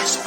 Yes,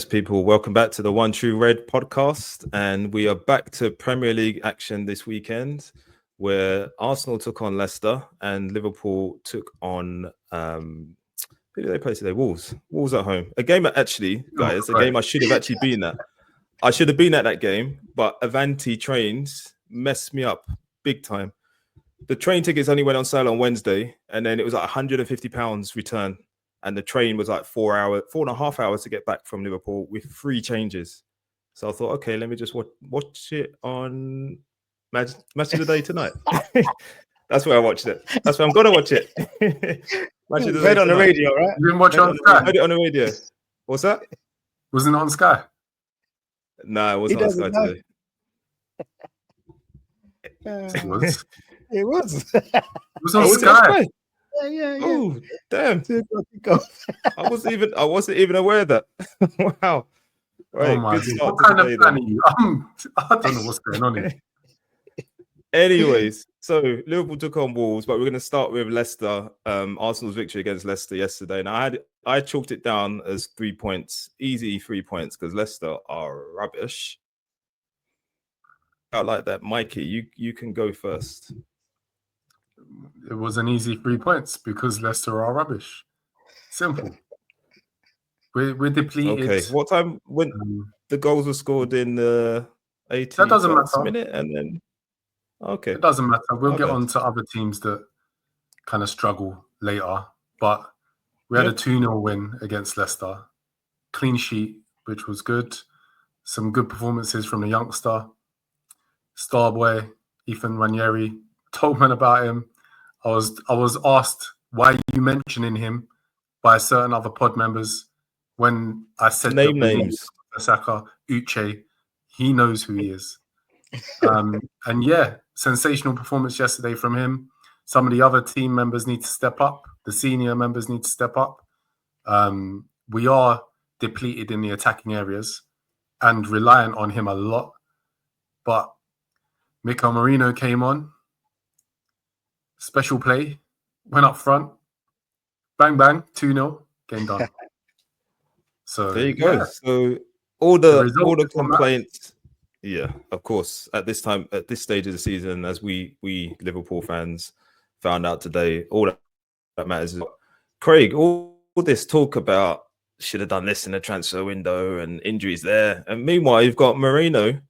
people, welcome back to the One True Red podcast. And we are back to Premier League action this weekend, where Arsenal took on Leicester and Liverpool took on, who did they play today? Wolves. Wolves at home. A game, actually, guys, a game I should have actually been at. I should have been at that game, but Avanti trains messed me up big time. The train tickets only went on sale on Wednesday, and then it was like £150 return. And the train was like 4.5 hours to get back from Liverpool with 3 changes. So I thought, okay, let me just watch it on Match of the Day tonight. That's where I watched it. That's where I'm going to watch it. Match of the Day on the radio, right? You didn't watch it on Sky? I heard it on the radio. What's that? Wasn't it on Sky? No, it wasn't on Sky today. It was. It was. It was on Sky. Yeah. Oh, damn! I wasn't even aware of that. Wow. Right, Oh my good God. start What to kind the of day, fan then. are you? I don't know what's going on here. Anyways, so Liverpool took on Wolves, but we're going to start with Leicester. Arsenal's victory against Leicester yesterday. Now, I chalked it down as 3 points, easy 3 points, because Leicester are rubbish. I like that, Mikey. You can go first. It was an easy 3 points because Leicester are rubbish. Simple. We're depleted. Okay. What time when the goals were scored in the 80th That doesn't matter. minute, and then okay, It doesn't matter. We'll get bad. on to other teams that kind of struggle later. But we had a 2-0 win against Leicester. Clean sheet, which was good. Some good performances from the youngster. Starboy, Ethan Ranieri. Told man about him. I was asked why are you mentioning him by certain other pod members when I said Name names. Saka, Uche, he knows who he is. And yeah, sensational performance yesterday from him. Some of the other team members need to step up. The senior members need to step up. We are depleted in the attacking areas and reliant on him a lot. But Mikel Merino came on. Special play, went up front, bang, 2-0, game done. So there you go. Yeah. So all the complaints, that. Of course, at this stage of the season, as we Liverpool fans found out today, all that matters is Craig. All this talk about should have done this in the transfer window and injuries there, and meanwhile you've got Mourinho,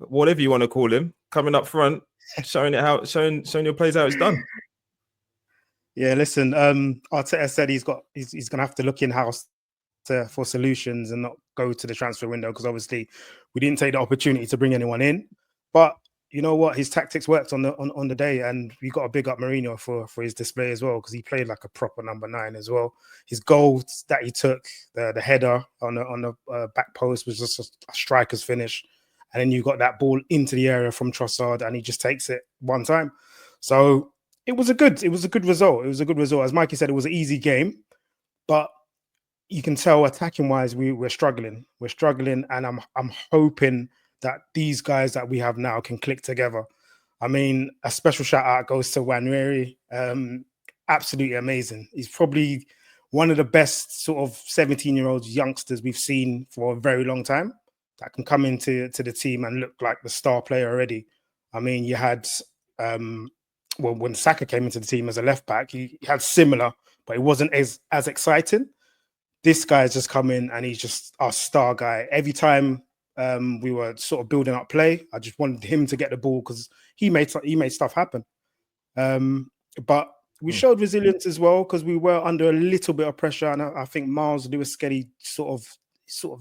whatever you want to call him, coming up front. Showing your players how it's done. Yeah, listen. Arteta said he's gonna have to look in house for solutions and not go to the transfer window because obviously we didn't take the opportunity to bring anyone in. But you know what, his tactics worked on the day, and we got to big up Mourinho for his display as well because he played like a proper number 9 as well. His goals that he took, the header on the back post was just a striker's finish. And then you got that ball into the area from Trossard, and he just takes it one time. So it was a good result. It was a good result. As Mikey said, it was an easy game, but you can tell attacking wise, we're struggling. We're struggling, and I'm hoping that these guys that we have now can click together. I mean, a special shout out goes to Ranieri. Absolutely amazing. He's probably one of the best sort of 17-year-old youngsters we've seen for a very long time. That can come into the team and look like the star player already. I mean, you had, when Saka came into the team as a left back, he had similar, but it wasn't as exciting. This guy's just come in and he's just our star guy. Every time we were sort of building up play, I just wanted him to get the ball because he made stuff happen. But we showed resilience as well because we were under a little bit of pressure, and I think Miles Lewis-Skelly sort of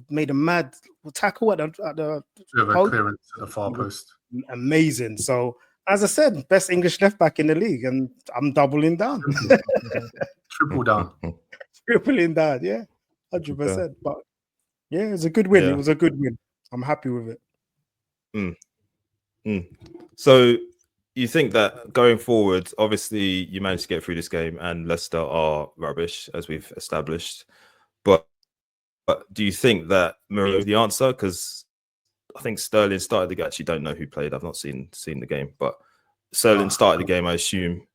made a mad tackle at the clearance at the far post. Amazing. So, as I said, best English left back in the league, and I'm doubling down. Triple down. Tripling down, yeah, 100%. But yeah, it was a good win. Yeah. It was a good win. I'm happy with it. So you think that going forward, obviously you managed to get through this game, and Leicester are rubbish as we've established. But do you think that Mourinho is the answer? Because I think Sterling started the game. Actually, don't know who played. I've not seen the game, but Sterling started the game. I assume.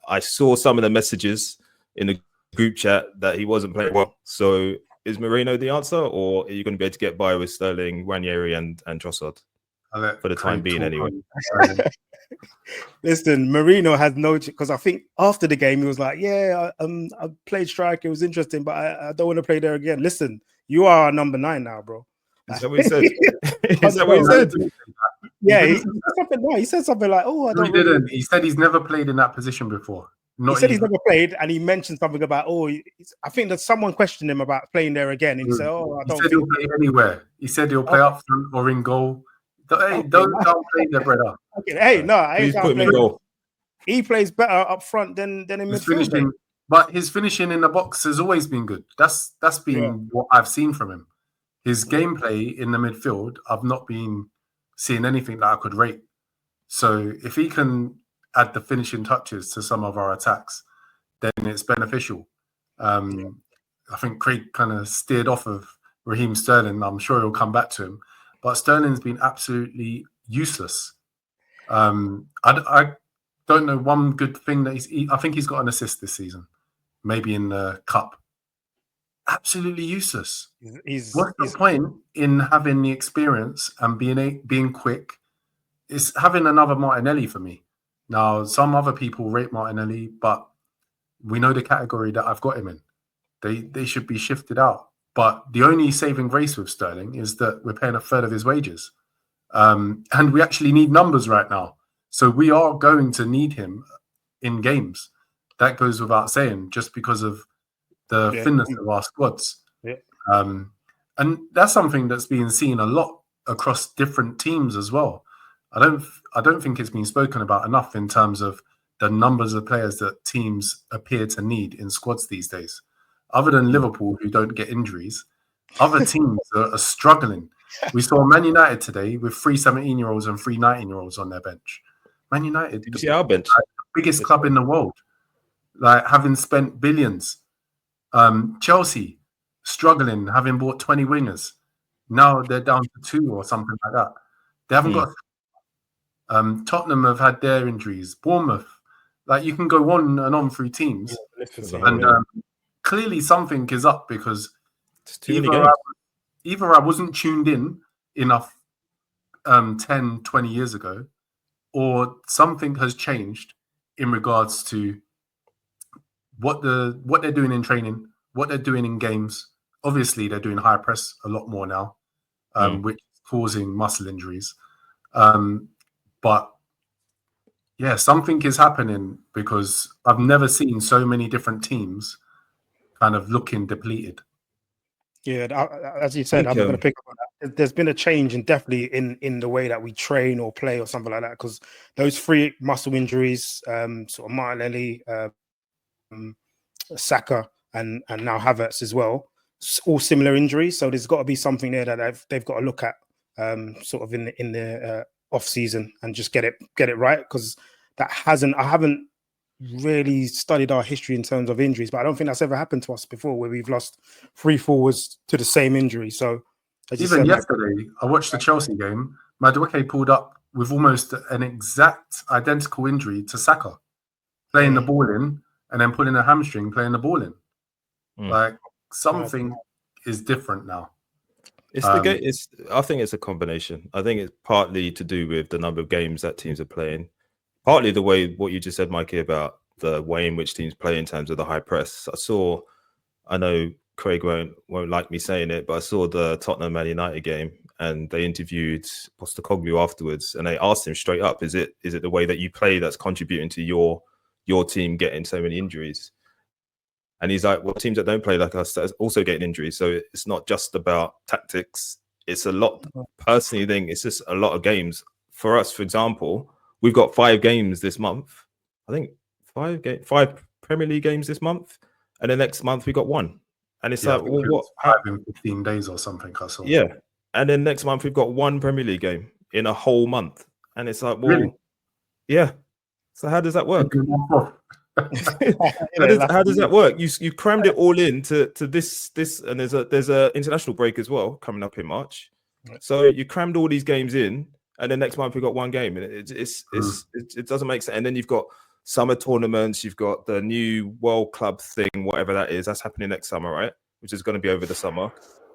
I saw some of the messages in the group chat that he wasn't playing well. So is Mourinho the answer, or are you going to be able to get by with Sterling, Ranieri, and Trossard for the time being anyway? Listen, Mourinho has no, because I think after the game he was like, "Yeah, I played striker. It was interesting, but I don't want to play there again." Listen, you are our number 9 now, bro. Is that what he said? Is that what he said? Yeah, he said something. No, he said something like, "Oh, I don't." He didn't. He said he's never played in that position before. He said he's never played, and he mentioned something about, I think that someone questioned him about playing there again, and he said, "Oh, I don't." He said he'll play anywhere. He said he'll play up front or in goal. Hey, don't play there, brother. Okay. Hey, no, I ain't put him in goal. He plays better up front than in midfield. But his finishing in the box has always been good. That's been what I've seen from him. His gameplay in the midfield, I've not been seeing anything that I could rate. So if he can add the finishing touches to some of our attacks, then it's beneficial. I think Craig kind of steered off of Raheem Sterling. I'm sure he'll come back to him. But Sterling's been absolutely useless. I don't know one good thing that I think he's got an assist this season, maybe in the cup. Absolutely useless. What's the point in having the experience and being quick? It's having another Martinelli for me. Now, some other people rate Martinelli, but we know the category that I've got him in. They should be shifted out. But the only saving grace with Sterling is that we're paying a third of his wages. And we actually need numbers right now. So we are going to need him in games. That goes without saying, just because of the thinness of our squads. Yeah. And that's something that's being seen a lot across different teams as well. I don't think it's been spoken about enough in terms of the numbers of players that teams appear to need in squads these days. Other than Liverpool, who don't get injuries, other teams are struggling. We saw Man United today with 3 17-year-olds and 3 19-year-olds on their bench. Man United, Did you see our bench? The biggest club in the world, like having spent billions. Chelsea struggling, having bought 20 wingers. Now they're down to 2 or something like that. They haven't got. Tottenham have had their injuries. Bournemouth, like you can go on and on through teams, and clearly something is up because either I wasn't tuned in enough 10, 20 years ago, or something has changed in regards to what they're doing in training, what they're doing in games. Obviously, they're doing high press a lot more now, which is causing muscle injuries. But yeah, something is happening because I've never seen so many different teams kind of looking depleted. Yeah, as you said, I'm going to pick up on that. There's been a change, and definitely in the way that we train or play or something like that. Because those 3 muscle injuries, sort of Martinelli, Saka, and now Havertz as well, all similar injuries. So there's got to be something there that they've got to look at, sort of in the off season, and just get it right. Because I haven't really studied our history in terms of injuries, but I don't think that's ever happened to us before, where we've lost 3 forwards to the same injury. So even yesterday, I watched the Chelsea game. Madueke pulled up with almost an exact identical injury to Saka, playing the ball in and then pulling a hamstring, playing the ball in. Like something is different now. It's the game. I think it's a combination. I think it's partly to do with the number of games that teams are playing. Partly the way what you just said, Mikey, about the way in which teams play in terms of the high press. I know Craig won't like me saying it, but I saw the Tottenham Man United game, and they interviewed Postecoglou afterwards, and they asked him straight up, "Is it the way that you play that's contributing to your team getting so many injuries?" And he's like, "Well, teams that don't play like us are also getting injuries. So it's not just about tactics. It's a lot." Personally, I think it's just a lot of games for us. For example, we've got 5 games this month. I think 5 Premier League games this month, and then next month we got 1. And it's like, well, what? 5 in 15 days or something, I saw. Yeah, and then next month we've got 1 Premier League game in a whole month, and it's like, well, really? Yeah. So how does that work? Yeah, How does that work? You crammed it all in to this, and there's a international break as well coming up in March. So you crammed all these games in, and then next month we got one game, and it doesn't make sense. And then you've got summer tournaments, you've got the new World Club thing, whatever that is. That's happening next summer, right? Which is going to be over the summer.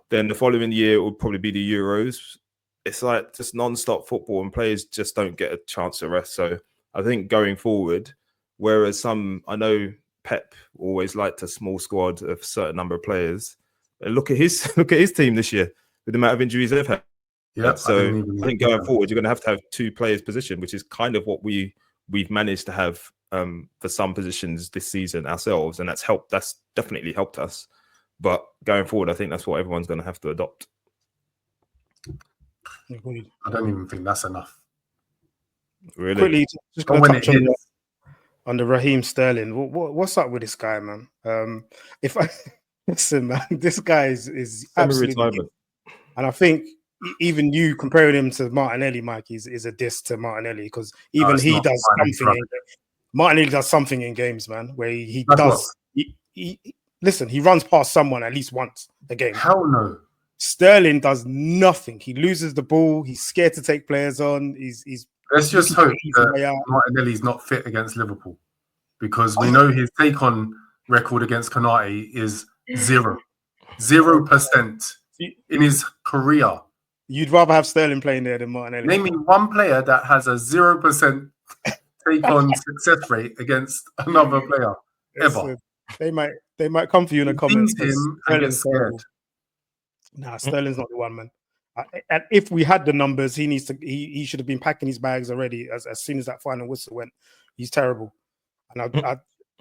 Then the following year it will probably be the Euros. It's like just non-stop football, and players just don't get a chance to rest. So I think going forward, whereas I know Pep always liked a small squad of a certain number of players. Look at his team this year with the amount of injuries they've had. Yeah, so I think going forward, you're going to have 2 players position, which is kind of what we've managed to have for some positions this season ourselves, and that's definitely helped us. But going forward, I think that's what everyone's going to have to adopt. I don't even think that's enough. Really? Quickly, just going to touch on the Raheem Sterling. What's up with this guy, man? If I listen, man, this guy is absolutely, and I think even you comparing him to Martinelli, Mike, is a diss to Martinelli, because even he does something. Martinelli does something in games, man, where he does. Listen, he runs past someone at least once a game. Hell no. Sterling does nothing. He loses the ball. He's scared to take players on. Let's just hope that Martinelli's not fit against Liverpool, because we know his take-on record against Konate is 0% in his career. You'd rather have Sterling playing there than Martinelli. Name me one player that has a 0% take-on success rate against another player ever. They might come for you in the comments. Sterling's not the one, man. And if we had the numbers, he should have been packing his bags already as soon as that final whistle went. He's terrible, and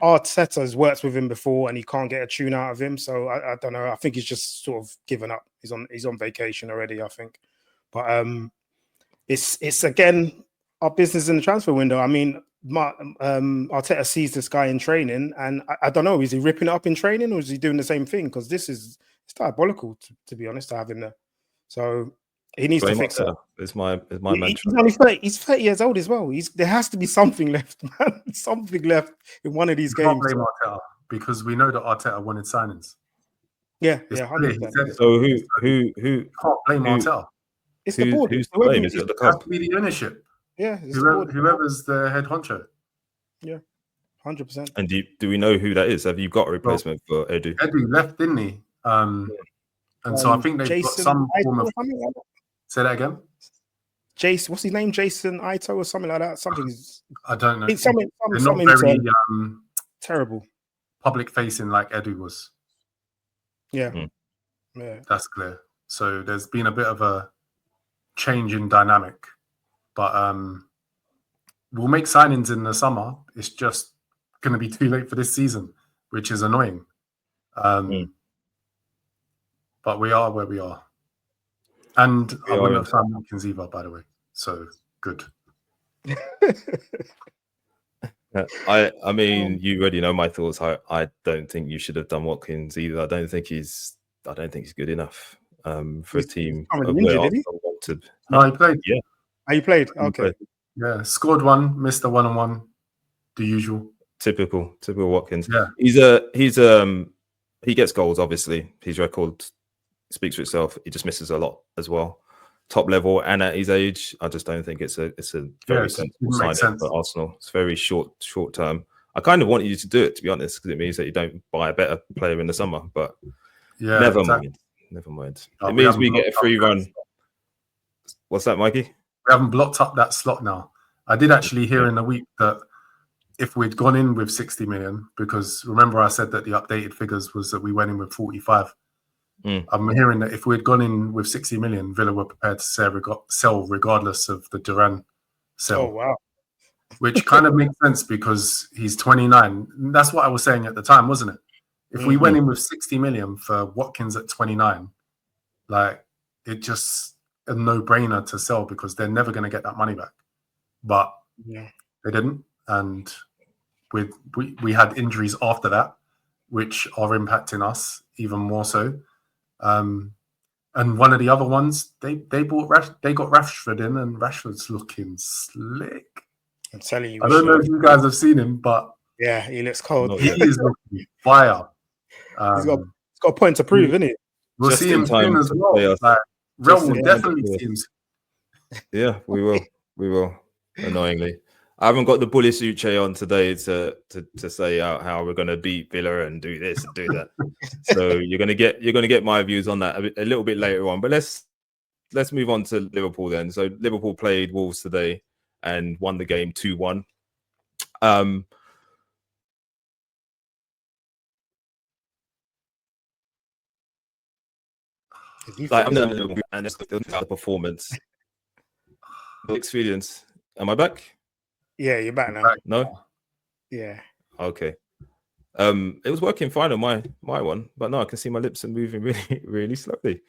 Arteta has worked with him before, and he can't get a tune out of him. So I don't know. I think he's just sort of given up. He's on vacation already, I think. But it's again our business in the transfer window. I mean, Arteta sees this guy in training, and I don't know, is he ripping it up in training, or is he doing the same thing? Because it's diabolical, to be honest, to have him there. So he needs to fix it. It's my mention. He's only 30. He's 30 years old as well. There has to be something left, man. Something left in one of these games. Can't blame Arteta, because we know that Arteta wanted signings. Yeah, 100%. So who can't blame Arteta? It's the board. Who's to blame? Is it the club? Has to be the ownership. Yeah, whoever's the head honcho. Yeah, 100%. And do we know who that is? Have you got a replacement for Edu? Edu left, didn't he? And so I think they've got some form of. Say that again. Jason, what's his name? Jason Ito or something like that. I don't know. It's something not very terrible. Public facing like Edu was. Yeah. Yeah. That's clear. So there's been a bit of a change in dynamic, but we'll make signings in the summer. It's just going to be too late for this season, which is annoying. But we are where we are. And I wouldn't have signed Watkins either, by the way. So good. I mean, you already know my thoughts. I don't think you should have done Watkins either. I don't think he's good enough for a team of where Arsenal wanted. No, he played. Yeah. Oh, you played? Okay. Yeah, scored one, missed a 1-on-1. The usual. Typical Watkins. Yeah. He gets goals, obviously. His record speaks for itself. He just misses a lot as well. Top level, and at his age, I just don't think it's a very sensible signing for Arsenal. It's very short term. I kind of want you to do it, to be honest, because it means that you don't buy a better player in the summer. But never mind. It means we get a free run. What's that, Mikey? We haven't blocked up that slot now. I did actually hear in the week that if we'd gone in with 60 million, because remember I said that the updated figures was that we went in with 45. I'm hearing that if we'd gone in with 60 million, Villa were prepared to sell regardless of the Duran sell. Oh, wow. Which kind of makes sense because he's 29. That's what I was saying at the time, wasn't it? If we went in with 60 million for Watkins at 29, like, it just a no-brainer to sell because they're never going to get that money back. But they didn't. And we had injuries after that, which are impacting us even more so. And one of the other ones, they got Rashford in, and Rashford's looking slick. I'm telling you. I don't know if you guys have seen him, but yeah, he looks cold. Not he yet. is looking fire. He's got a point to prove, isn't he? We'll Just see in him time soon as to well. play us. Like, Real Just will in time to definitely play us. see him soon. Yeah, we will. We will. Annoyingly, I haven't got the bullish Uche on today to say how we're going to beat Villa and do this and do that. So you're going to get my views on that a little bit later on. But let's move on to Liverpool then. So Liverpool played Wolves today and won the game 2-1. Like, and it's the performance. The experience. Am I back? Yeah, you're back now. No? Yeah. Okay. It was working fine on my one, but no, I can see my lips are moving really, really slowly.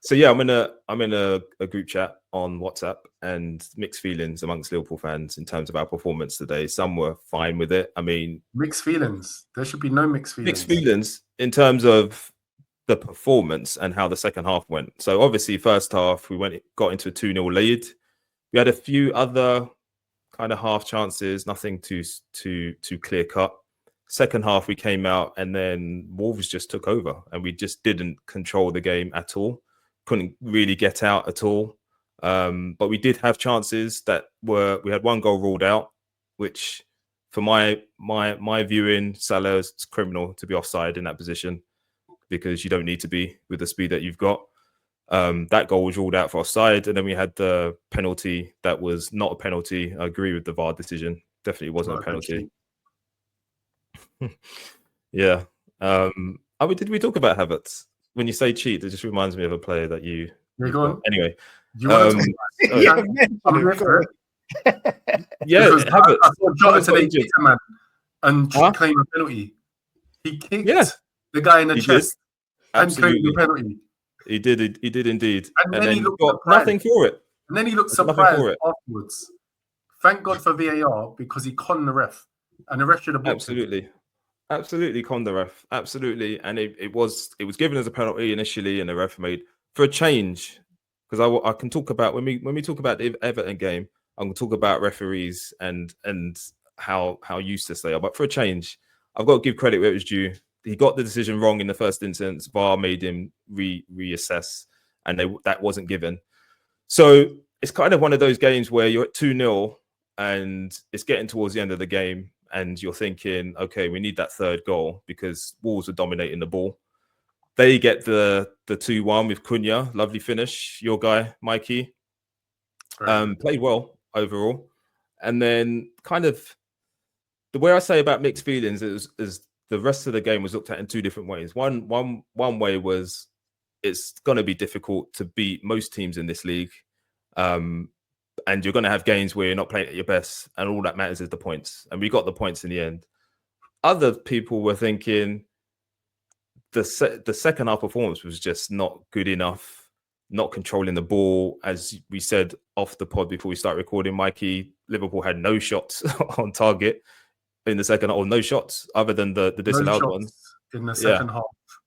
So yeah, I'm in a group chat on WhatsApp, and mixed feelings amongst Liverpool fans in terms of our performance today. Some were fine with it. I mean, mixed feelings. There should be no mixed feelings. Mixed feelings in terms of the performance and how the second half went. So obviously, first half we got into a 2-0 lead. We had a few other kind of half chances, nothing too clear cut. Second half we came out, and then Wolves just took over, and we just didn't control the game at all. Couldn't really get out at all. But we did have chances we had one goal ruled out, which for my viewing, Salah is criminal to be offside in that position, because you don't need to be with the speed that you've got. That goal was ruled out for offside, and then we had the penalty that was not a penalty. I agree with the VAR decision. Definitely wasn't a penalty. Yeah. Did we talk about Havertz? When you say cheat, it just reminds me of a player that you. Yeah, go on. Anyway, you want to I'm here for it. Yeah, Havertz. I saw Jota today, injured. man, and claim a penalty. He kicked the guy in the chest and claimed the penalty. He did. He did indeed. And then he looked got nothing for it. And then he looked surprised afterwards. Thank God for VAR, because he conned the ref, and the ref should have booked him. Absolutely conned the ref. Absolutely, and it was given as a penalty initially, and the ref made for a change. Because I can talk about when we talk about the Everton game, I'm going to talk about referees and how useless they are. But for a change, I've got to give credit where it was due. He got the decision wrong in the first instance. VAR made him reassess, and that wasn't given. So it's kind of one of those games where you're at 2-0 and it's getting towards the end of the game, and you're thinking, okay, we need that third goal because Wolves are dominating the ball. They get the 2-1 with Cunha, lovely finish. Your guy, Mikey, played well overall. And then kind of the way I say about mixed feelings is the rest of the game was looked at in two different ways. One way was it's going to be difficult to beat most teams in this league. And you're going to have games where you're not playing at your best, and all that matters is the points. And we got the points in the end. Other people were thinking the second half performance was just not good enough, not controlling the ball. As we said off the pod before we start recording, Mikey, Liverpool had no shots on target in the second, or no shots other than the disallowed ones in the second half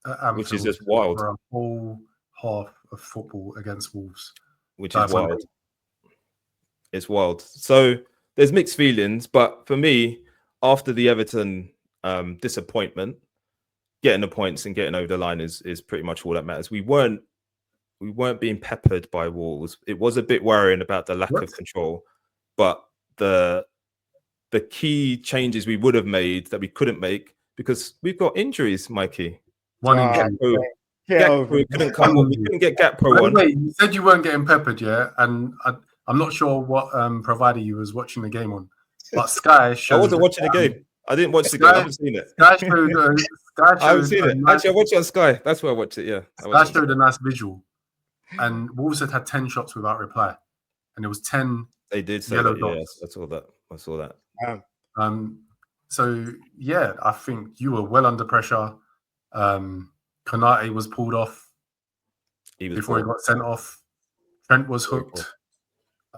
at Anfield, which is just wild. For a whole half of football against Wolves, which is wild. It's wild. So there's mixed feelings, but for me, after the Everton disappointment, getting the points and getting over the line is pretty much all that matters. We weren't being peppered by Wolves. It was a bit worrying about the lack of control, but the key changes we would have made that we couldn't make because we've got injuries, Mikey. One injury. We couldn't come on. We couldn't get Gakpo on. Wait, you said you weren't getting peppered, yeah? And I'm not sure what provider you was watching the game on, but Sky showed... I wasn't watching the game. I didn't watch the game. I haven't seen it. Sky showed I haven't seen it. Actually, I watched it on Sky. That's where I watched it, yeah. Sky showed a nice visual. And Wolves had 10 shots without reply. And it was 10 They did say yellow that, dots. yeah. I saw that. So, yeah, I think you were well under pressure. Konate was pulled off before he got sent off. Trent was hooked.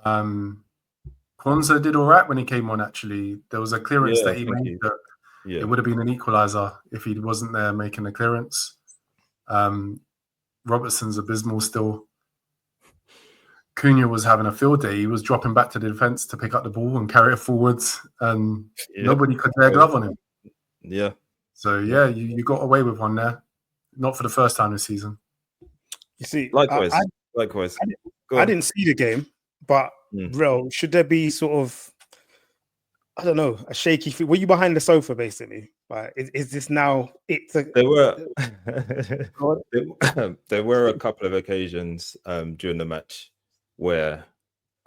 Kwanzaa did all right when he came on, actually. There was a clearance that he made that it would have been an equaliser if he wasn't there making the clearance. Robertson's abysmal still. Cunha was having a field day. He was dropping back to the defense to pick up the ball and carry it forwards, and nobody could lay a glove on him. Yeah. So yeah, you got away with one there. Not for the first time this season. You see, Likewise. I didn't see the game, but bro, should there be sort of, I don't know, a shaky feel? Were you behind the sofa basically? Like, is this now? There were a couple of occasions during the match where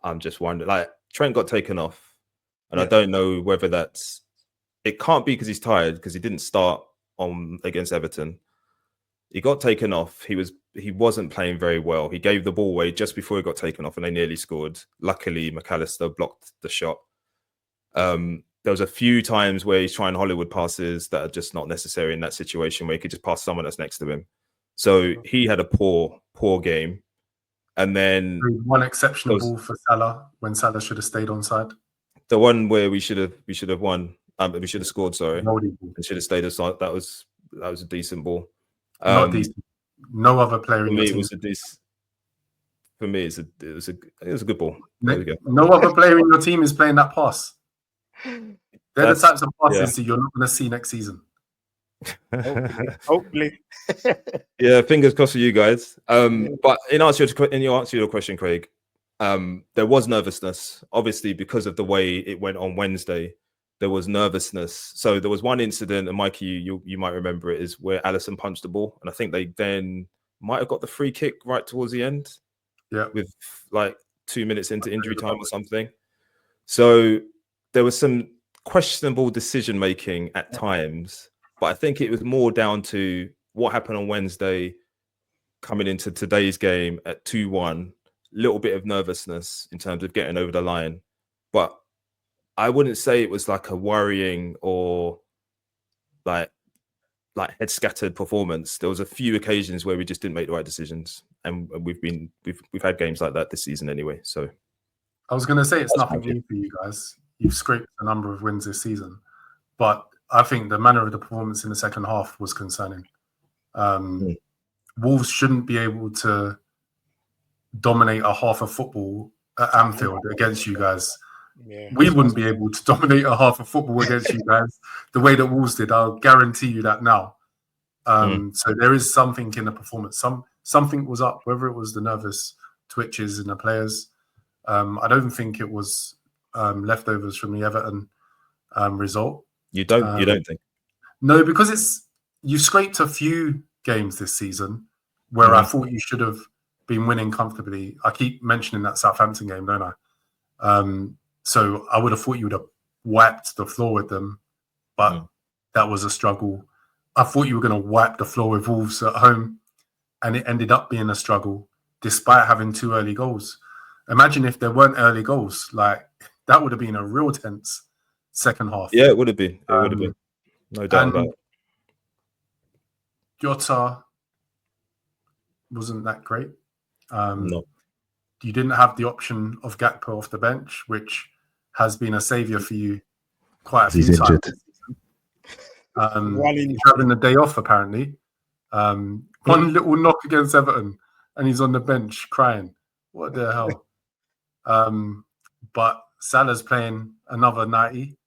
I'm just wondering, like Trent got taken off, and I don't know whether it can't be because he's tired, because he didn't start on against Everton. He got taken off. He wasn't playing very well. He gave the ball away just before he got taken off, and they nearly scored. Luckily, McAllister blocked the shot. There was a few times where he's trying Hollywood passes that are just not necessary in that situation, where he could just pass someone that's next to him. So he had a poor game. And then one exceptional ball for Salah when Salah should have stayed onside. The one where we should have won. We should have scored. Sorry, and should have stayed aside. That was a decent ball. Not decent. No other player in your team. For me, it was a good ball. No other player in your team is playing that pass. They're the types of passes that you're not going to see next season. Hopefully. Yeah, fingers crossed for you guys. But in answer to your question, Craig, there was nervousness, obviously, because of the way it went on Wednesday. There was nervousness. So there was one incident, and Mikey, you might remember it, is where Alisson punched the ball, and I think they then might have got the free kick right towards the end. Yeah, with like 2 minutes into injury time or something. So there was some questionable decision making at times, but I think it was more down to what happened on Wednesday, coming into today's game at 2-1. Little bit of nervousness in terms of getting over the line, but I wouldn't say it was like a worrying or like head scattered performance. There was a few occasions where we just didn't make the right decisions, and we've had games like that this season anyway. So I was going to say it's nothing new for you guys. You've scraped a number of wins this season, but I think the manner of the performance in the second half was concerning. Wolves shouldn't be able to dominate a half of football at Anfield against you guys. Yeah. We wouldn't be able to dominate a half of football against you guys the way that Wolves did. I'll guarantee you that now. So there is something in the performance. Something was up, whether it was the nervous twitches in the players. I don't think it was leftovers from the Everton result. You don't think? No, because you scraped a few games this season where I thought you should have been winning comfortably. I keep mentioning that Southampton game, don't I? So I would have thought you would have wiped the floor with them, but that was a struggle. I thought you were going to wipe the floor with Wolves at home, and it ended up being a struggle despite having 2 early goals. Imagine if there weren't early goals. Like, that would have been a real tense second half. Yeah, it would have been. It would have been. No doubt about it. Jota wasn't that great. No. You didn't have the option of Gakpo off the bench, which has been a saviour for you quite a few times. He's having a day off, apparently. One little knock against Everton, and he's on the bench crying. What the hell? But Salah's playing another 90.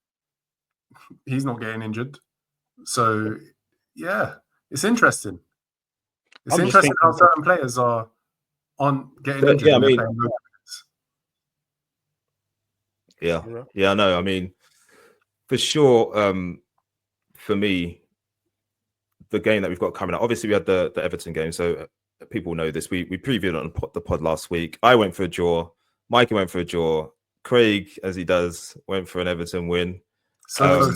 He's not getting injured. So, yeah, it's interesting. It's interesting how certain players are on getting injured. Yeah, I mean, I know. I mean, for sure, for me, the game that we've got coming up, obviously we had the Everton game, so people know this. We previewed on the pod last week. I went for a draw. Mikey went for a draw. Craig, as he does, went for an Everton win. So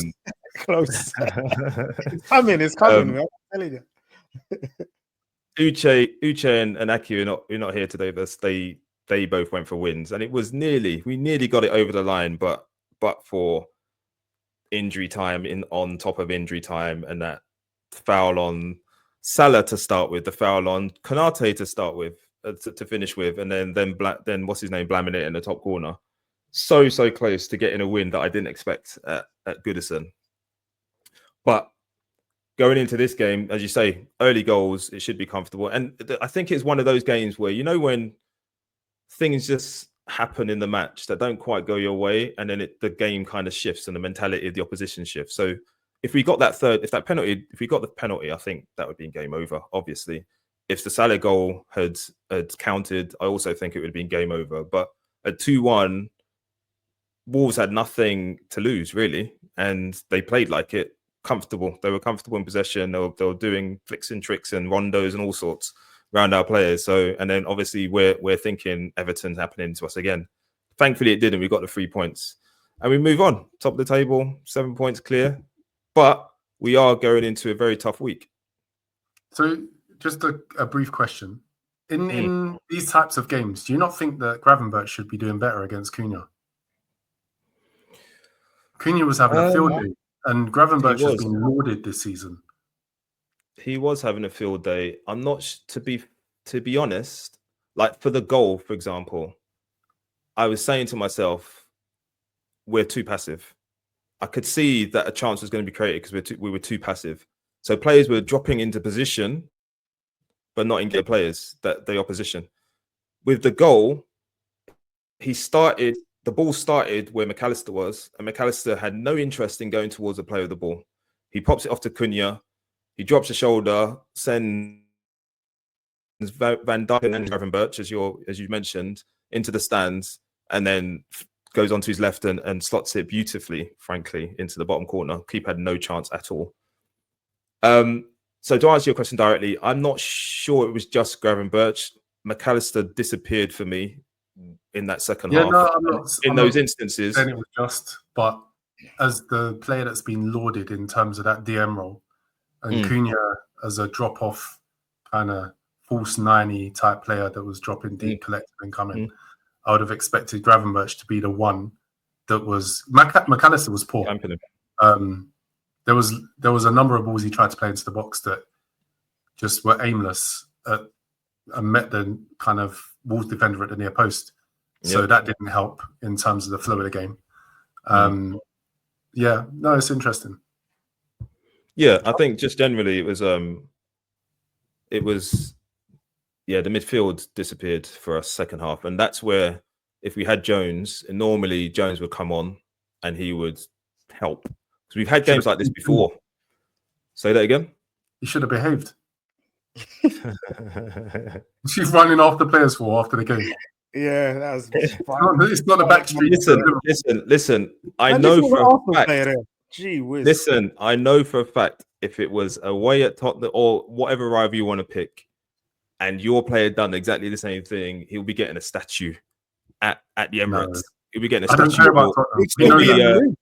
close. It's coming, man. I'm telling you. Uche and Aki are not here today, but they both went for wins, and we nearly got it over the line, but for injury time on top of injury time, and that foul on Salah to start with, the foul on Konate to start with, to finish with, and then what's his name, blamming it in the top corner. So close to getting a win that I didn't expect at Goodison. But going into this game, as you say, early goals, it should be comfortable. And I think it's one of those games where, when things just happen in the match that don't quite go your way, and then the game kind of shifts and the mentality of the opposition shifts. So if we got that if we got the penalty, I think that would be game over, obviously. If the Salah goal had counted, I also think it would have been game over. But at 2-1, Wolves had nothing to lose, really, and they played like it, comfortable. They were comfortable in possession. They were doing flicks and tricks and rondos and all sorts around our players. So, and then obviously we're thinking Everton's happening to us again. Thankfully, it didn't. We got the 3 points, and we move on. Top of the table, 7 points clear, but we are going into a very tough week. So, just a brief question: in these types of games, do you not think that Gravenberch should be doing better against Cunha? Cunha was having a field day, and Gravenberch has been lauded this season. He was having a field day. I'm not to be honest. Like for the goal, for example, I was saying to myself, "We're too passive." I could see that a chance was going to be created because we were too passive. So players were dropping into position, but not engaged players, that the opposition. With the goal, the ball started where McAllister was, and McAllister had no interest in going towards the player of the ball. He pops it off to Cunha, he drops a shoulder, sends Van Dijk and Gravenberch, as you mentioned, into the stands, and then goes onto his left and slots it beautifully, frankly, into the bottom corner. Keeper had no chance at all. So to answer your question directly, I'm not sure it was just Gravenberch. McAllister disappeared for me in that second half. No, I'm not. In those instances, then it was just. But as the player that's been lauded in terms of that DM role, and Cunha as a drop-off kind of false 90 type player that was dropping deep, collecting and coming, I would have expected Gravenberch to be the one that was. McAllister was poor. There was a number of balls he tried to play into the box that just were aimless and met the kind of Wolves defender at the near post. So that didn't help in terms of the flow of the game. It's interesting. Yeah, I think just generally it was the midfield disappeared for us second half, and that's where if we had Jones, normally Jones would come on and he would help. Because we've had games like this before. Say that again? He should have behaved. She's running after players after the game. Yeah, that was. It's not a back street. Listen. I know for a fact. Gee whiz. Listen, I know for a fact if it was away at Tottenham or whatever rival you want to pick, and your player done exactly the same thing, he'll be getting a statue at the Emirates. No. He'll be getting a statue.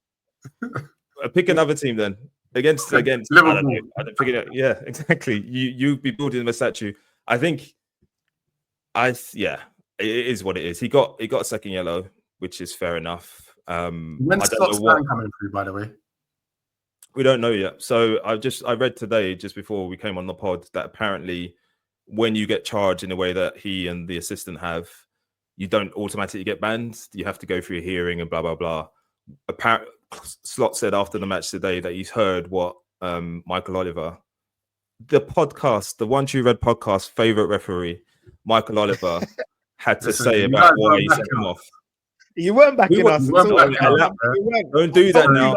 Pick another team then. Against Liverpool. I don't pick it up. Yeah, exactly. You'd be building him a statue. I think. It is what it is. He got a second yellow, which is fair enough. When's Scott's ban coming through, by the way? We don't know yet. So I read today, just before we came on the pod, that apparently when you get charged in the way that he and the assistant have, you don't automatically get banned. You have to go through a hearing and blah blah blah. Slot said after the match today that he's heard what Michael Oliver, the One True Red podcast favorite referee, Michael Oliver, had to say about why he sent him off. You weren't backing us. Don't do that now.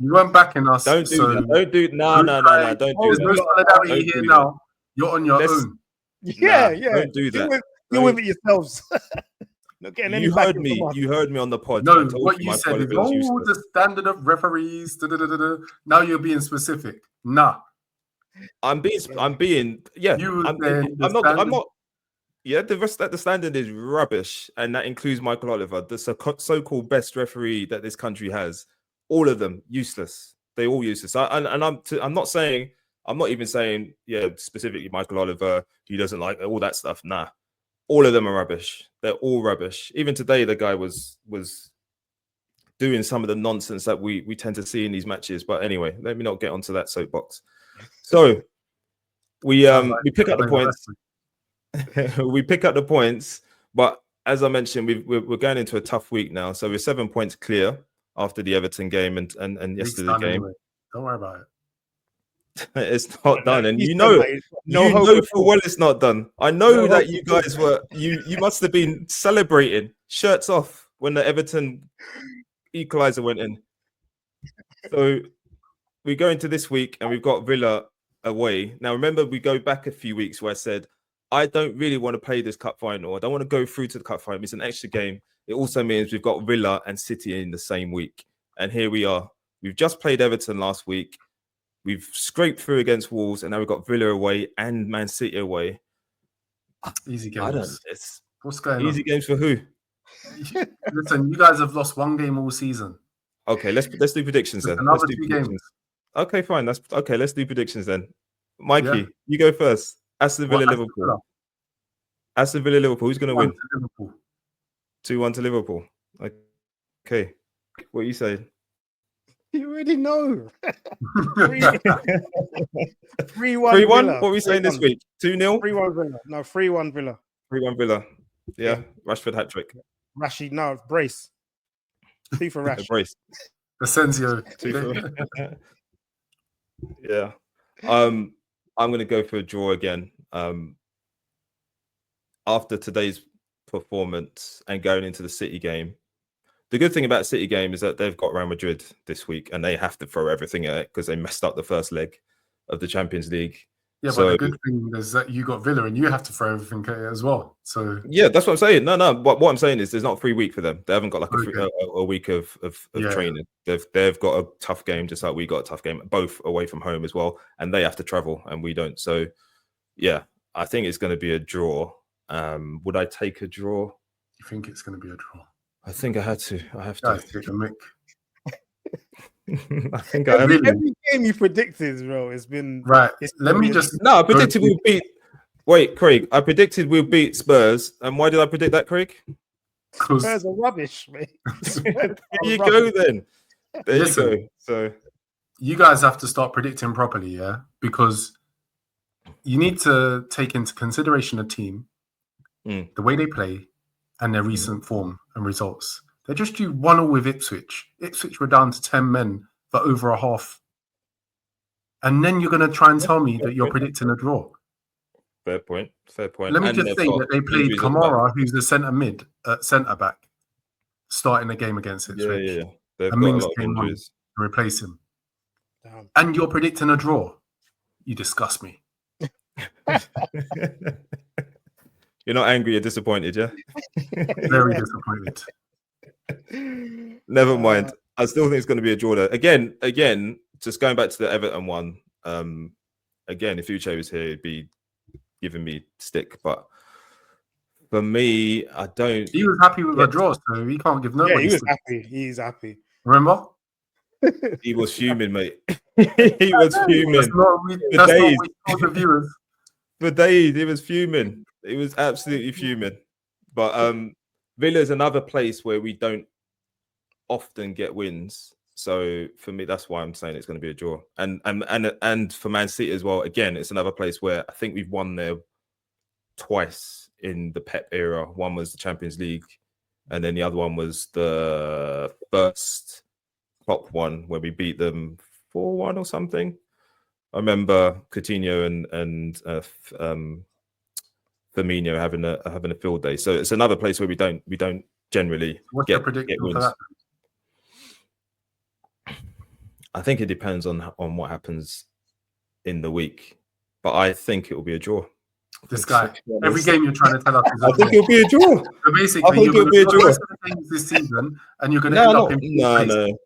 You weren't backing us. Don't do that. Don't do no. Don't do that. There's no solidarity here now. You're on your own. Yeah. Don't do that. Deal with it yourselves. Not getting any. You heard me. You heard me on the pod. No, what you said is, the standard of referees. Now you're being specific. Nah. I'm being. Yeah. I'm not. Yeah, the standard is rubbish, and that includes Michael Oliver, the so-called best referee that this country has. All of them useless. They all useless. I'm not even saying specifically Michael Oliver. He doesn't like all that stuff. Nah, all of them are rubbish. They're all rubbish. Even today, the guy was doing some of the nonsense that we tend to see in these matches. But anyway, let me not get onto that soapbox. So we pick up the points. We pick up the points, but as I mentioned, we're going into a tough week now. So we're 7 points clear after the Everton game and yesterday's game. Anyway. Don't worry about it. It's not done, and He you said know, that he's got no hope at full all. well it's not done. I know No that hope you at all. guys were you must have been celebrating, shirts off, when the Everton equaliser went in. So we go into this week and we've got Villa away. Now remember, we go back a few weeks where I said I don't really want to play this cup final. I don't want to go through to the cup final. It's an extra game. It also means we've got Villa and City in the same week, and here we are. We've just played Everton last week. We've scraped through against Wolves, and now we've got Villa away and Man City away. Easy I don't. games. It's What's going easy on? games for who? Listen, you guys have lost one game all season. Okay, let's do predictions then. Another Let's do 2 predictions. games. Okay, fine. That's okay. Let's do predictions then. Mikey, Yeah. you go first. Aston Villa, Well, Liverpool. Aston Villa, Liverpool. Who's going to win? Liverpool. 2-1 to Liverpool. Okay. What are you saying? You already know. 3-1. 3-1? Villa. What are we saying this week? 2-0? 3-1 Villa. No, 3-1 Villa. 3-1 Villa. Yeah. Yeah. Rashford hat trick. Rashid, no, brace. 2 for Rash. Brace. Asensio. 2 for yeah. I'm going to go for a draw again. After today's performance and going into the City game, the good thing about City game is that they've got Real Madrid this week, and they have to throw everything at it because they messed up the first leg of the Champions League. Yeah, So, but the good thing is that you got Villa and you have to throw everything at it as well. So yeah, that's what I'm saying. No. What I'm saying is there's not a free week for them. They haven't got like a week of Yeah. training. They've got a tough game, just like we got a tough game, both away from home as well, and they have to travel and we don't. So, yeah, I think it's going to be a draw. Would I take a draw? you think it's going to be a draw? I think I had to. I have Guys, to. take a mick. I think I have Every, to. every game you predicted, bro, it's been Right. It's Let me brilliant. just. No, I predicted we'll beat. Wait, Craig. I predicted we'll beat Spurs, and why did I predict that, Craig? Spurs are rubbish, mate. There you go, then. There Listen. you go. So You guys have to start predicting properly, yeah? Because you need to take into consideration a team, Mm. the way they play, and their recent form and results. They just drew 1-0 with Ipswich. Ipswich were down to 10 men for over a half. And then you're going to try and tell me that you're predicting a draw. fair point. Fair point. Let me And just they've say got that they played injuries at the back. Kamara, who's the centre back, starting the game against Ipswich. Yeah. They've And got a Mings lot of came on injuries. to replace him. Damn. And you're predicting a draw. You disgust me. You're not angry, you're disappointed, yeah? Very disappointed. Never mind. I still think it's going to be a draw there. Again, just going back to the Everton one. Again, if Uche was here, he'd be giving me stick. But for me, I don't. He was happy with a draw, so he can't give Yeah, nobody he was stick. happy. He's happy. Remember? He was fuming, mate. He was fuming. That's not what days. we told the viewers. For days, he was fuming. He was absolutely fuming. But Villa is another place where we don't often get wins. So for me, that's why I'm saying it's going to be a draw. And for Man City as well, again, it's another place where I think we've won there twice in the Pep era. One was the Champions League, and then the other one was the first Klopp one where we beat them 4-1 or something. I remember Coutinho and Firmino having a field day. So it's another place where we don't generally What's your get prediction wins. for that? I think it depends on what happens in the week, but I think it will be a draw. This guy, every game you're trying to tell us is I think it'll be a draw. So basically, you're going to draw the rest of the games this season, and you're going to end up in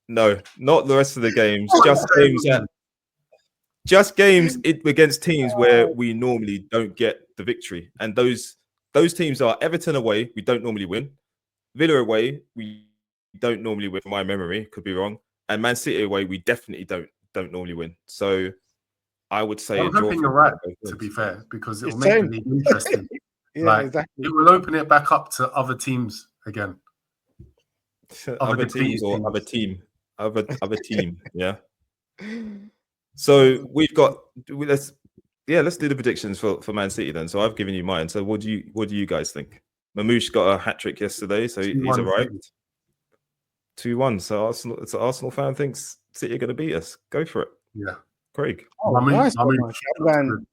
No, not the rest of the games. Just games against teams where we normally don't get the victory, and those teams are Everton away. We don't normally win. Villa away, we don't normally win. From my memory, could be wrong. And Man City away, we definitely don't normally win. So I would say I'm hoping you're right, to be fair, because it will make the league interesting. Exactly. It will open it back up to other teams again. Other teams or other team. Other team, yeah. So let's do the predictions for Man City then. So I've given you mine. So what do you guys think? Mamouche got a hat trick yesterday, so he's arrived. 2-1. So Arsenal fan thinks City are going to beat us. Go for it. Yeah. Craig. Oh, Mahmood- nice one, Mahmood- Mikey.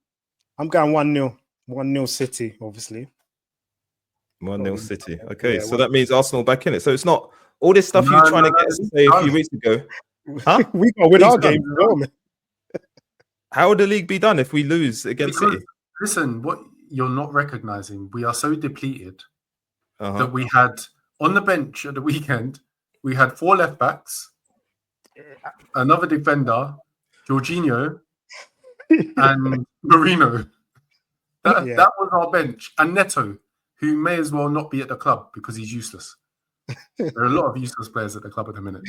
I'm going 1-0. 1-0 City, obviously. 1-0 City. Okay, Yeah, so that means Arsenal back in it. So it's not all this stuff you were trying to get us to say a few weeks ago. Huh? We got to win League's our done. games as well, man. How would the league be done if we lose against Because, City? listen, what you're not recognizing, we are so depleted Uh-huh. that we had on the bench at the weekend, we had 4 left backs, another defender, Jorginho, and Marino. That was our bench. And Neto, who may as well not be at the club because he's useless. There are a lot of useless players at the club at the minute.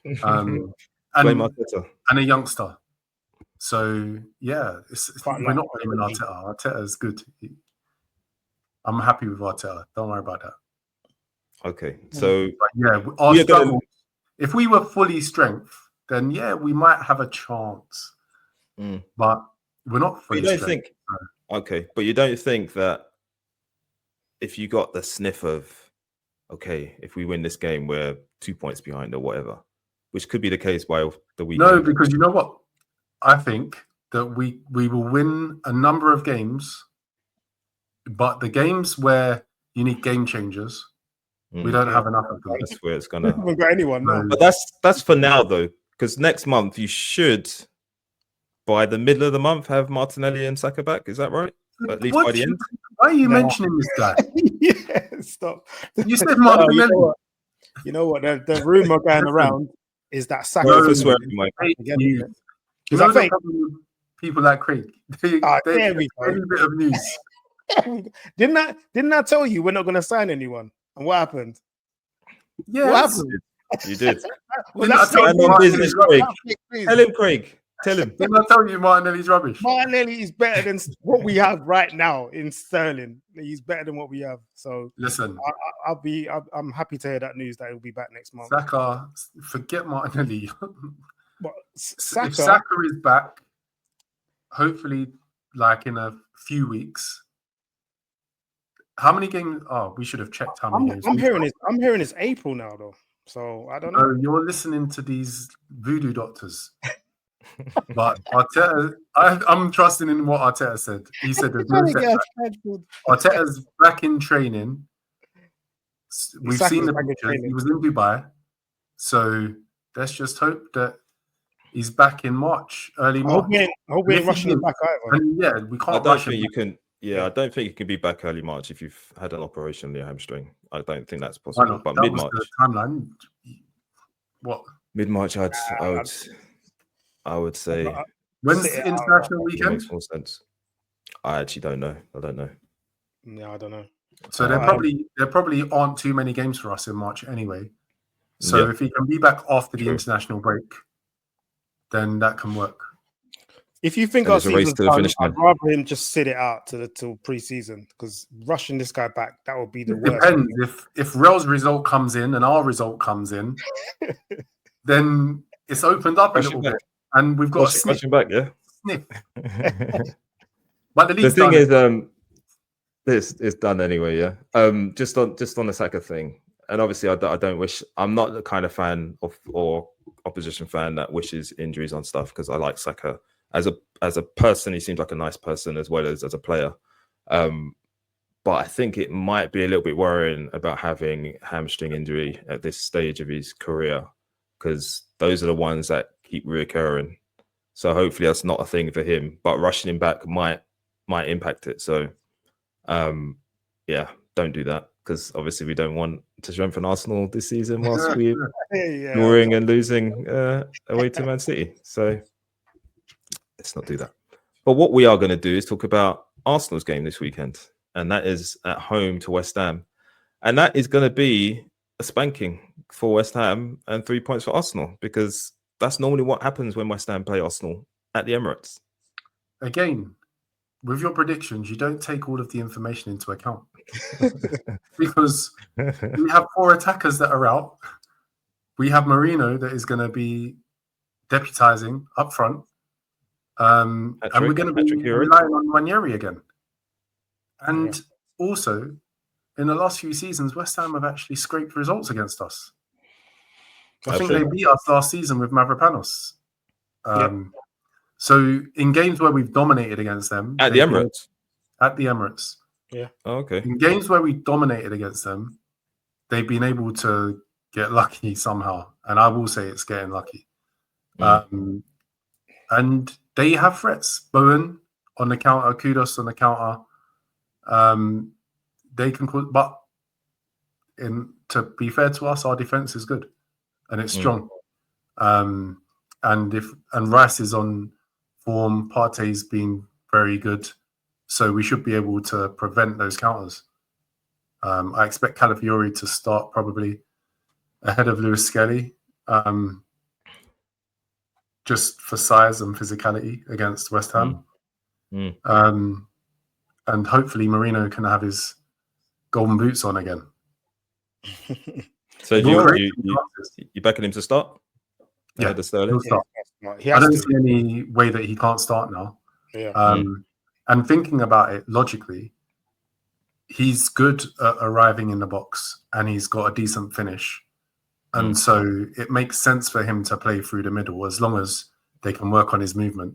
Blame And Arteta. a youngster. So, yeah, But we're not blaming Arteta. Arteta is good. I'm happy with Arteta. Don't worry about that. Okay, so But yeah, our we are gonna- struggle, if we were fully strength, then yeah, we might have a chance. But we're not fully you don't strength. think okay, but you don't think that if you got the sniff of okay, if we win this game, we're 2 points behind or whatever, which could be the case by the weekend. No, because you know what? I think that we will win a number of games, but the games where you need game changers, we don't have enough of them. That's where it's gonna. We haven't got anyone now. But that's for now though, because next month you should, by the middle of the month, have Martinelli and Saka back. Is that right? At least by the end. Why are you mentioning this guy? Yeah, stop. You said Martinelli. You know what? The rumor going around is that Saka. No, for swearing, Mike. Again, You is know that the fake? problem with people like Craig. They there we go. any bit of news. Didn't I tell you we're not going to sign anyone? And what happened? Yes. What happened? You did. Well, Didn't I that's tell And you on Martinelli's business, rubbish? Craig. Tell him, Craig. Tell him. Didn't I tell you Martinelli's rubbish? Martinelli is better than what we have right now in Sterling. He's better than what we have. So Listen, I'm happy to hear that news that he'll be back next month. Saka, forget Martinelli. But If Saka is back, hopefully, like in a few weeks. How many games? Oh, we should have checked how many games. I'm hearing it's April now though. So I don't know. No, you're listening to these voodoo doctors. But Arteta, I'm trusting in what Arteta said. He said there's no setback. Arteta's back in training. We've seen the pictures. He was in Dubai. So let's just hope that he's back in March, early March. I hope we ain't rushing him back either. And yeah, we I can't don't rush think him. you can. Yeah, I don't think you can be back early March if you've had an operation on your hamstring. I don't think that's possible. Why not? But That was mid-March, the timeline. What? mid-March, I would say When's Sit the it out, international it weekend? makes more sense. I actually don't know. I don't know. No, I don't know. So there probably aren't too many games for us in March anyway. So Yeah. if he can be back after the True. international break, then that can work. If you think And our there's a race season's to the done, finish I'd line. rather him just sit it out till pre-season because rushing this guy back, that would be the It worst. depends. If Rel's result comes in and our result comes in, then it's opened up a Rush little him bit, back. and we've got a sniff. Rushing back, yeah. But the The league's thing done. is, this is done anyway. Yeah. Just on the Saka thing, and obviously, I don't wish. I'm not the kind of fan or opposition fan that wishes injuries on stuff because I like Saka as a person. He seems like a nice person as well as a player. But I think it might be a little bit worrying about having hamstring injury at this stage of his career because those are the ones that keep reoccurring. So hopefully that's not a thing for him. But rushing him back might impact it. So yeah, don't do that because obviously we don't want to strengthen Arsenal this season whilst we're drawing and losing away to Man City. So let's not do that. But what we are going to do is talk about Arsenal's game this weekend, and that is at home to West Ham, and that is going to be a spanking for West Ham and 3 points for Arsenal because that's normally what happens when West Ham play Arsenal at the Emirates. Again, with your predictions, you don't take all of the information into account because we have 4 attackers that are out. We have Marino that is going to be deputizing up front. And we're going to be relying on Ranieri again. And also, in the last few seasons, West Ham have actually scraped results against us. I think they beat us last season with Mavropanos. So in games where we've dominated against them At the Emirates. at the Emirates, Oh, okay. in games where we dominated against them, they've been able to get lucky somehow, and I will say it's getting lucky. And they have threats. Bowen on the counter, Kudos on the counter. They can, but to be fair to us, our defense is good and it's strong. And Rice is on form. Partey's been very good, so we should be able to prevent those counters. I expect Calafiori to start probably ahead of Lewis Skelly, just for size and physicality against West Ham. And hopefully Mourinho can have his golden boots on again. So you backing him to start? Yeah, the Sterling. I don't see any way that he can't start now. Yeah. And thinking about it logically, he's good at arriving in the box and he's got a decent finish. And so it makes sense for him to play through the middle as long as they can work on his movement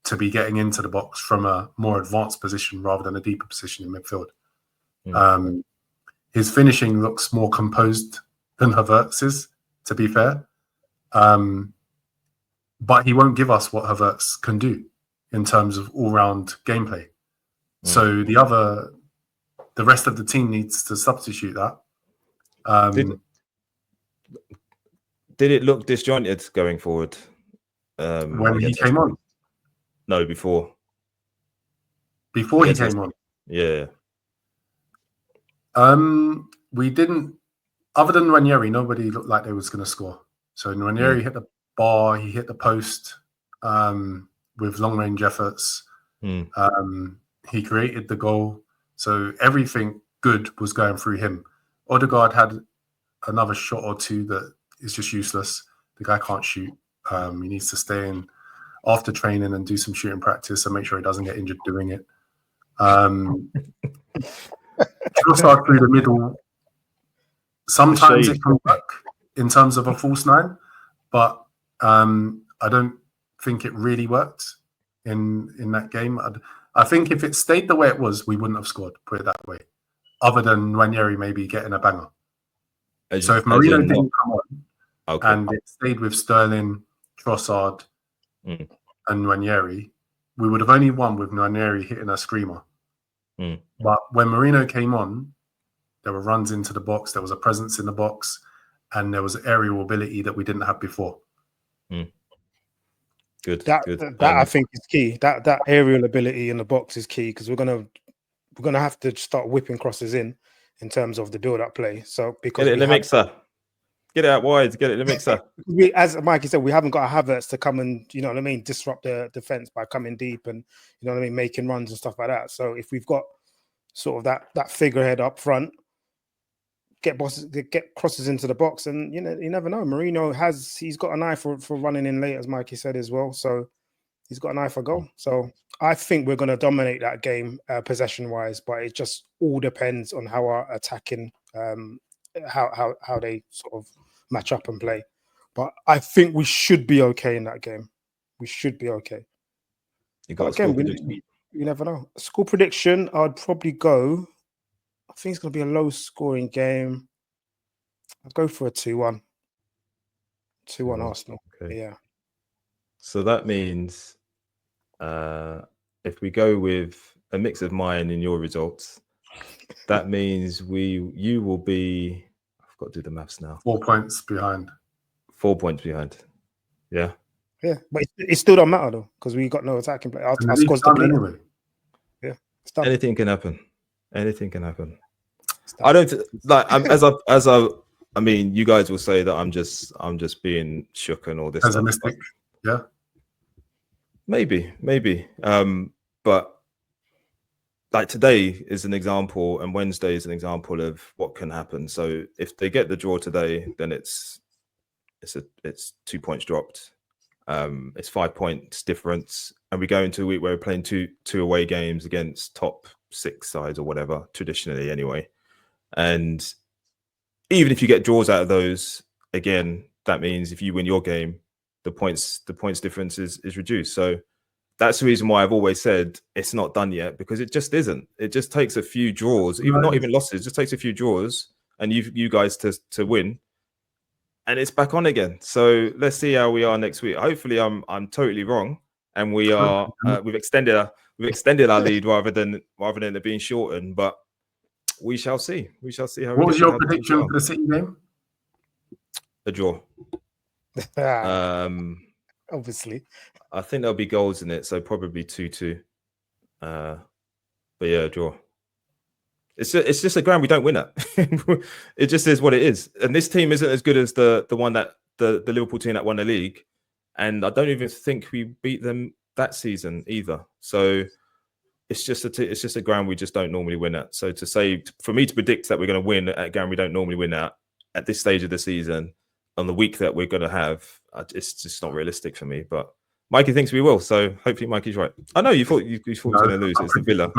to be getting into the box from a more advanced position rather than a deeper position in midfield. His finishing looks more composed than Havertz's, to be fair. But he won't give us what Havertz can do in terms of all-round gameplay. So the rest of the team needs to substitute that. Did it look disjointed going forward? When he came on? No, before. Before he came on? Yeah. We didn't, other than Ranieri, nobody looked like they was going to score. So Ranieri hit the bar, he hit the post with long-range efforts. He created the goal. So everything good was going through him. Odegaard had another shot or two that is just useless. The guy can't shoot. He needs to stay in after training and do some shooting practice and make sure he doesn't get injured doing it. Trossard through the middle. Sometimes it can work in terms of a false nine, but I don't think it really worked in that game. I think if it stayed the way it was, we wouldn't have scored, put it that way, other than Ranieri maybe getting a banger. So if Mourinho didn't come on and it stayed with Sterling, Trossard, and Ranieri, we would have only won with Ranieri hitting a screamer. But when Mourinho came on, there were runs into the box, there was a presence in the box, and there was aerial ability that we didn't have before. Good. That I think is key. That aerial ability in the box is key because we're gonna have to start whipping crosses in terms of the build-up play. So because get it in the mixer, get it out wide, get it in the mixer. As Mikey said, we haven't got a Havertz to come and disrupt the defense by coming deep and making runs and stuff like that. So if we've got sort of that figurehead up front, get crosses into the box, and you never know. Mourinho he's got an eye for running in late, as Mikey said as well. So he's got an eye for goal. So I think we're going to dominate that game possession wise, but it just all depends on how our attacking how they sort of match up and play. But I think we should be okay in that game. We should be okay. You got again, you never know. Score prediction, I'd probably go. I think it's going to be a low-scoring game. I'd go for a 2-1. 2-1 Arsenal. Okay. Yeah. So that means if we go with a mix of mine and your results, that means you will be. I've got to do the maths now. 4 points behind. 4 points behind. Yeah. Yeah, but it still don't matter though because we got no attacking play. Our score's done anyway. Yeah. Anything can happen. Anything can happen. I don't like. I mean, you guys will say that I'm just being shook and all this. As a mistake. Yeah. Maybe. But like today is an example, and Wednesday is an example of what can happen. So if they get the draw today, then it's 2 points dropped. It's 5 points difference, and we go into a week where we're playing two away games against top 6 sides or whatever, traditionally anyway. And even if you get draws out of those, again, that means if you win your game, the points difference is reduced. So that's the reason why I've always said it's not done yet, because it just isn't. It just takes a few draws, not even losses, just takes a few draws, and you guys to win, and it's back on again. So let's see how we are next week. Hopefully, I'm totally wrong, and we are we've extended our lead rather than it being shortened. But we shall see. We shall see how. What was your prediction for the City game? A draw. Obviously, I think there'll be goals in it, so probably 2-2. But yeah, draw. It's just a ground we don't win at. It just is what it is. And this team isn't as good as the one that the Liverpool team that won the league, and I don't even think we beat them that season either. So it's just a ground we just don't normally win at. So for me to predict that we're going to win at a ground we don't normally win at this stage of the season, on the week that we're going to have, it's just not realistic for me. But Mikey thinks we will, so hopefully Mikey's right. I know you thought you were going to lose. It's the Villa.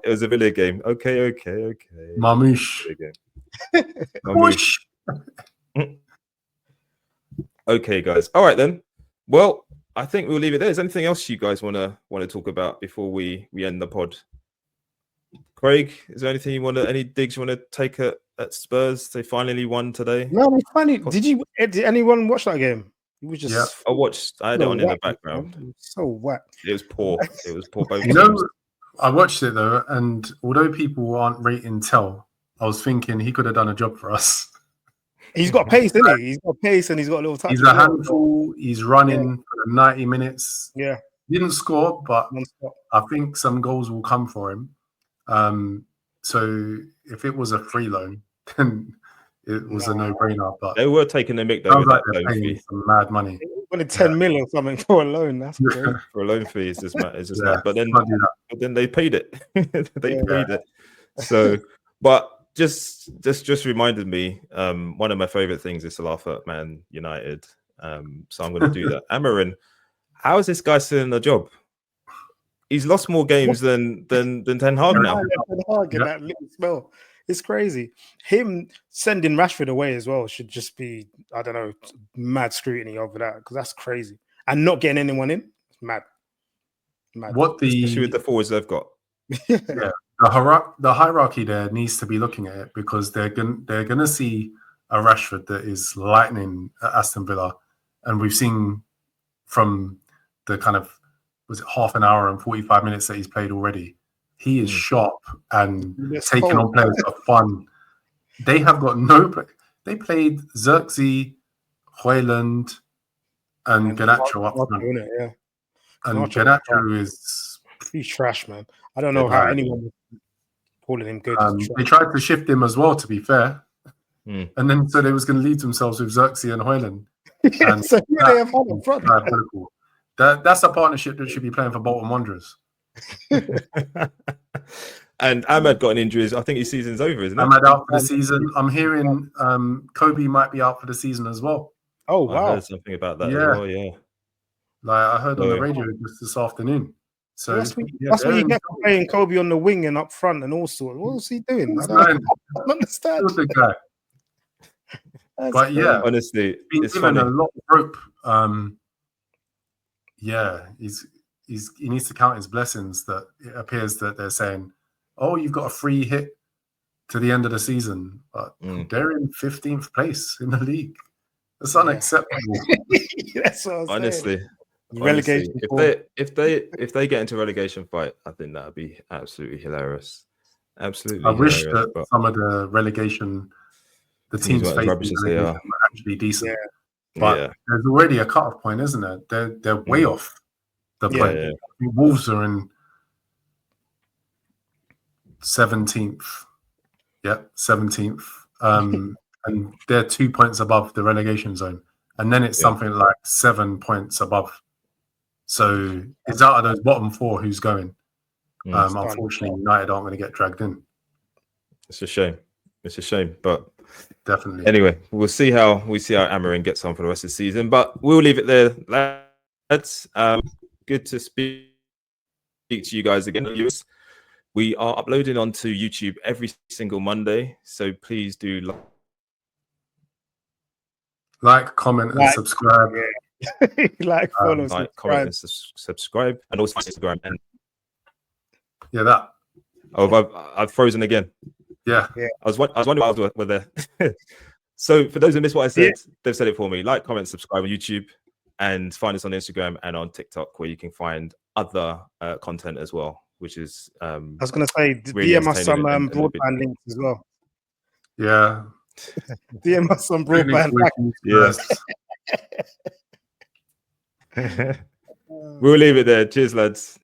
It was a Villa game. Okay. Mamouche. Mamouche. Okay, guys. All right then. Well, I think we'll leave it there. Is there anything else you guys want to talk about before we end the pod? Craig, is there anything any digs you want to take at Spurs? They finally won today. No, it's funny. Did anyone watch that game? It was just. I had it on in the background. It was so whack. It was poor. Both I watched it though, and although people aren't rating Tell, I was thinking he could have done a job for us. He's got pace, isn't he? He's got pace and he's got a little touch. He's a handful. He's running for 90 minutes. Yeah. He didn't score, but I think some goals will come for him. So if it was a free loan, then it was a no-brainer. But they were taking the mick though. Like they're paying some mad money. They wanted 10 million or something for a loan. That's great. For a loan fee, it's just mad. But then they paid it. They paid it. So, but just reminded me. One of my favorite things is to laugh at Man United. So I'm going to do that. Amarin, how is this guy still in the job? He's lost more games than Ten Hag now. Ten Hag and that little smell. It's crazy. Him sending Rashford away as well should just be, I don't know, mad scrutiny over that, because that's crazy. And not getting anyone in, it's mad. Especially with the forwards they've got. Yeah, the hierarchy there needs to be looking at it, because they're gonna see a Rashford that is lightning at Aston Villa, and we've seen from the kind of, was it half an hour and 45 minutes that he's played already, he is sharp and taking on players for fun. They have got they played Xerxes, Højlund, and Garnacho up front. Yeah. And Garnacho is... He's trash, man. I don't know how anyone was calling him good. They tried to shift him as well, to be fair. And then so they was going to lead themselves with Xerxes and Højlund. Yeah, so they have had in front. That's a partnership that should be playing for Bolton Wanderers. And Ahmad got an injury. I think his season's over, isn't it? Ahmad out for the season. I'm hearing Kobe might be out for the season as well. Oh, wow. I heard something about that. Yeah. Like I heard on the radio just this afternoon. So that's what you get for playing Kobe on the wing and up front and all sorts. What was he doing? I don't understand. The guy. But yeah, honestly, it's given a lot of rope. He needs to count his blessings. That it appears that they're saying, "Oh, you've got a free hit to the end of the season," but they're in 15th place in the league. That's unacceptable. That's what I'm saying. Relegation. If they get into a relegation fight, I think that would be absolutely hilarious. Absolutely. I wish that some of the relegation, the teams are actually decent. Yeah. But there's already a cut-off point, isn't there? They're way off the point. Yeah. Wolves are in 17th. Yeah, 17th. And they're 2 points above the relegation zone. And then it's something like 7 points above. So it's out of those bottom four who's going. Unfortunately, United aren't going to get dragged in. It's a shame. But definitely. Anyway, we'll see how Amarin gets on for the rest of the season. But we'll leave it there, lads. Good to speak to you guys again. We are uploading onto YouTube every single Monday, so please do Like, comment, and Like, subscribe. Like, follow, Like, subscribe. comment, and subscribe, and also Instagram. And Yeah, that. I've frozen again. Yeah. Yeah. I was wondering why I was with there. So for those who missed what I said, they've said it for me. Like, comment, subscribe on YouTube, and find us on Instagram and on TikTok, where you can find other content as well, which is I was going to say, really DM us some entertaining and a bit- broadband links as well. Yeah. DM us some broadband. We'll leave it there. Cheers, lads.